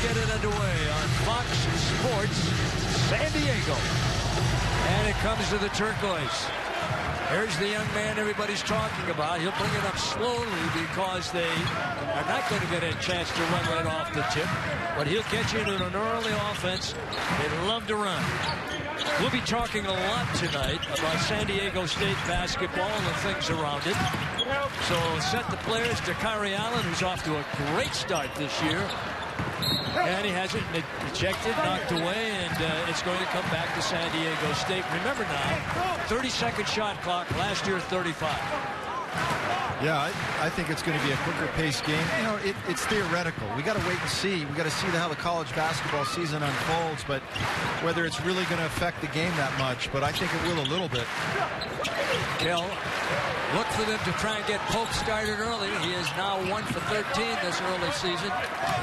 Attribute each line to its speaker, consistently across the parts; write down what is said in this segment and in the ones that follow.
Speaker 1: get it underway on Fox Sports San Diego. And it comes to the turquoise. Here's the young man everybody's talking about. He'll bring it up slowly because they are not going to get a chance to run right off the tip. But he'll get you into an early offense. They love to run. We'll be talking a lot tonight about San Diego State basketball and the things around it. So set the players to Kyrie Allen, who's off to a great start this year. And he has it ejected, knocked away, and it's going to come back to San Diego State. Remember now, 30-second shot clock, last year 35.
Speaker 2: Yeah, I think it's going to be a quicker paced game. You know, it's theoretical. We got to wait and see. We got to see how the college basketball season unfolds, but whether it's really going to affect the game that much. But I think it will a little bit.
Speaker 1: Kell, look for them to try and get Pope started early. He is now 1 for 13 this early season.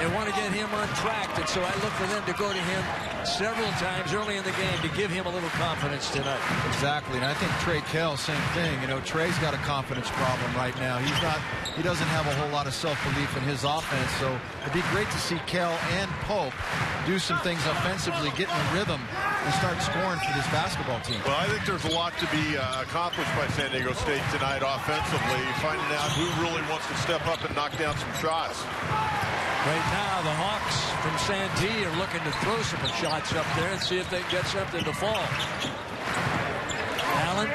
Speaker 1: They want to get him on track, and so I look for them to go to him several times early in the game to give him a little confidence tonight.
Speaker 2: Exactly, and I think Trey Kell, same thing. You know, Trey's got a confidence problem right now. He doesn't have a whole lot of self-belief in his offense, so it'd be great to see Kell and Pope do some things offensively, get in a rhythm, and start scoring for this basketball team.
Speaker 3: Well, I think there's a lot to be accomplished by San Diego State tonight offensively, finding out who really wants to step up and knock down some shots.
Speaker 1: Right now, the Hawks from Santee are looking to throw some shots up there and see if they can get something to fall. Allen,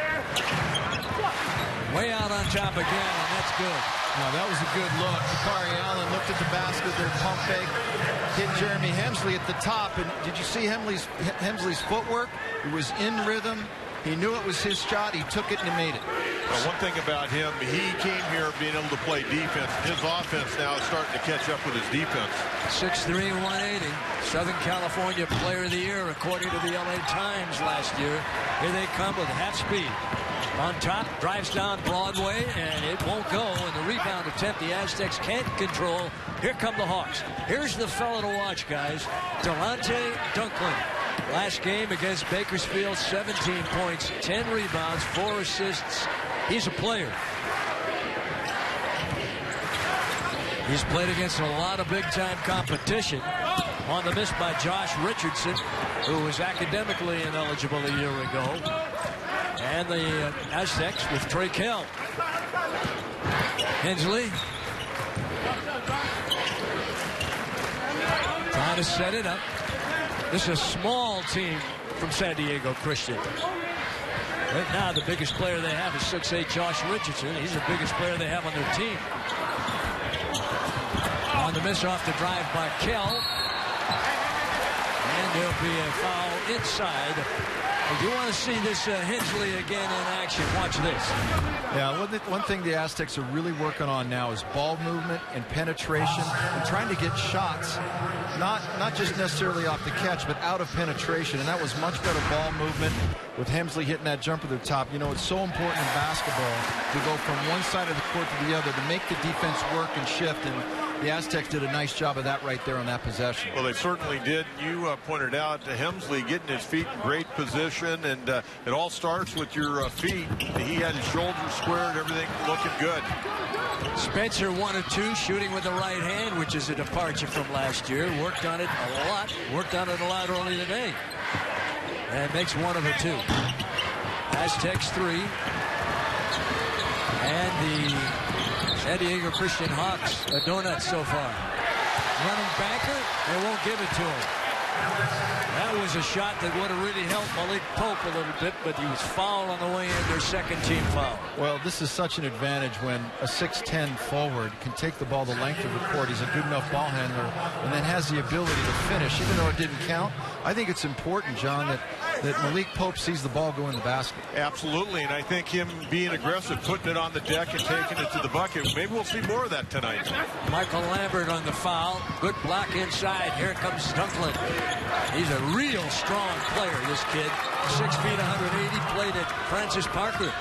Speaker 1: way out on top again, and that's good.
Speaker 2: Now, that was a good look. Kyrie Allen looked at the basket, their pump fake, hit Jeremy Hemsley at the top, and did you see Hemsley's footwork? It was in rhythm. He knew it was his shot. He took it and he made it.
Speaker 3: Well, one thing about him, he came here being able to play defense. His offense now is starting to catch up with his defense.
Speaker 1: 6'3", 180. Southern California Player of the Year, according to the LA Times last year. Here they come with half speed. On top, drives down Broadway, and it won't go. And the rebound attempt the Aztecs can't control. Here come the Hawks. Here's the fellow to watch, guys. Dalante Dunklin. Last game against Bakersfield, 17 points, 10 rebounds, 4 assists. He's a player. He's played against a lot of big-time competition. On the miss by Josh Richardson, who was academically ineligible a year ago. And the Aztecs with Trey Kell. Hensley trying to set it up. This is a small team from San Diego Christian. Right now, the biggest player they have is 6'8" Josh Richardson. He's the biggest player they have on their team. On the miss off the drive by Kell. And there'll be a foul inside. If you want to see this Hensley again in action, watch this.
Speaker 2: Yeah, one thing the Aztecs are really working on now is ball movement and penetration and trying to get shots, not just necessarily off the catch, but out of penetration. And that was much better ball movement with Hemsley hitting that jumper to the top. You know, it's so important in basketball to go from one side of the court to the other to make the defense work and shift. And the Aztecs did a nice job of that right there on that possession.
Speaker 3: Well, they certainly did. You pointed out to Hemsley getting his feet in great position, and it all starts with your feet. He had his shoulders squared, everything looking good.
Speaker 1: Spencer 1 of 2 shooting with the right hand, which is a departure from last year. Worked on it a lot. Worked on it a lot early today. And makes 1 of 2. Aztecs 3. And the San Diego Christian Hawks a donut so far. Running banker, they won't give it to him. That was a shot that would have really helped Malik Pope a little bit, but he was fouled on the way in, their second team foul.
Speaker 2: Well, this is such an advantage when a 6'10" forward can take the ball the length of the court. He's a good enough ball handler and then has the ability to finish, even though it didn't count. I think it's important, John, that Malik Pope sees the ball go in the basket.
Speaker 3: Absolutely, and I think him being aggressive, putting it on the deck and taking it to the bucket, maybe we'll see more of that tonight.
Speaker 1: Michael Lambert on the foul. Good block inside. Here comes Dunklin. He's a real strong player, this kid. 6 feet, 180, played at Francis Parker.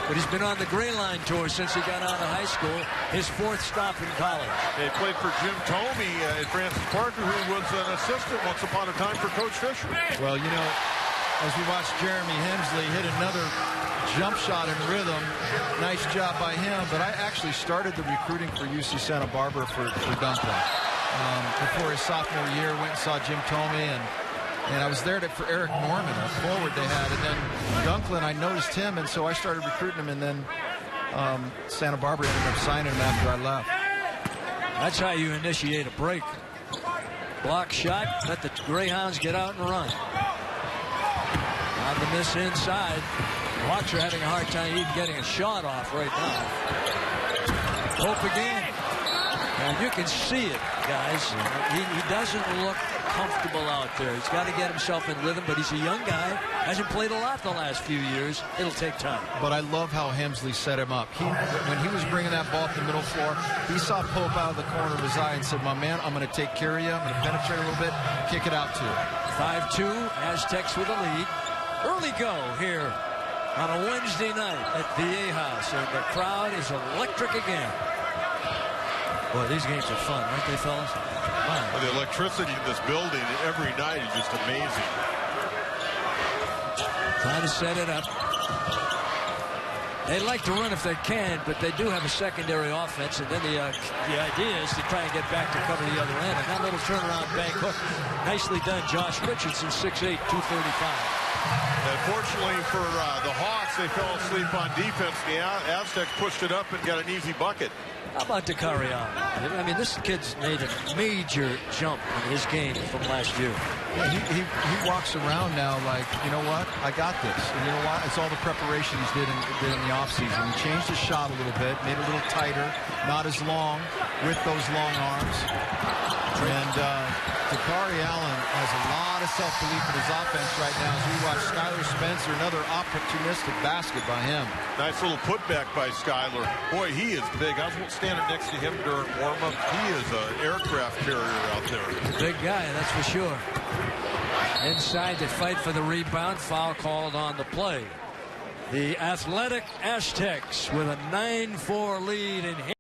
Speaker 1: But he's been on the Gray Line tour since he got out of high school. His 4th stop in college.
Speaker 3: He played for Jim Thome at Francis Parker, who was an assistant once upon a time for Coach Fisher.
Speaker 2: Well, you know, as we watched Jeremy Hemsley hit another jump shot in rhythm, nice job by him. But I actually started the recruiting for UC Santa Barbara for Dunklin. before his sophomore year. Went and saw Jim Tomey, and I was there for Eric Norman, a forward they had. And then Dunklin, I noticed him, and so I started recruiting him, and then Santa Barbara ended up signing him after I left.
Speaker 1: That's how you initiate a break. Block shot, let the Greyhounds get out and run. On the miss inside. Hawks are having a hard time even getting a shot off right now. Hope again. And you can see it, guys. He doesn't look comfortable out there. He's got to get himself in rhythm, but he's a young guy. Hasn't played a lot the last few years. It'll take time.
Speaker 2: But I love how Hemsley set him up. When he was bringing that ball up the middle floor, he saw Pope out of the corner of his eye and said, my man, I'm going to take care of you. I'm going to penetrate a little bit, kick it out to you.
Speaker 1: 5-2, Aztecs with a lead. Early go here on a Wednesday night at VA House, and the crowd is electric again. Boy, these games are fun, aren't they, fellas? Wow.
Speaker 3: Well, the electricity in this building every night is just amazing.
Speaker 1: Trying to set it up. They like to run if they can, but they do have a secondary offense, and then the idea is to try and get back to cover the other end. And that little turnaround bank hook, nicely done. Josh Richardson, 6'8", 235.
Speaker 3: Unfortunately for the Hawks, they fell asleep on defense. The Aztecs pushed it up and got an easy bucket.
Speaker 1: How about Dakarian? I mean, this kid's made a major jump in his game from last year.
Speaker 2: Yeah, he walks around now like, you know what? I got this. And you know what? It's all the preparation he did in the offseason. He changed his shot a little bit, made it a little tighter, not as long with those long arms. And Dakari Allen has a lot of self-belief in his offense right now as we watch Skylar Spencer, another opportunistic basket by him.
Speaker 3: Nice little putback by Skylar. Boy, he is big. I was standing next to him during warm-up. He is an aircraft carrier out there.
Speaker 1: Big guy, that's for sure. Inside to fight for the rebound. Foul called on the play. The athletic Aztecs with a 9-4 lead in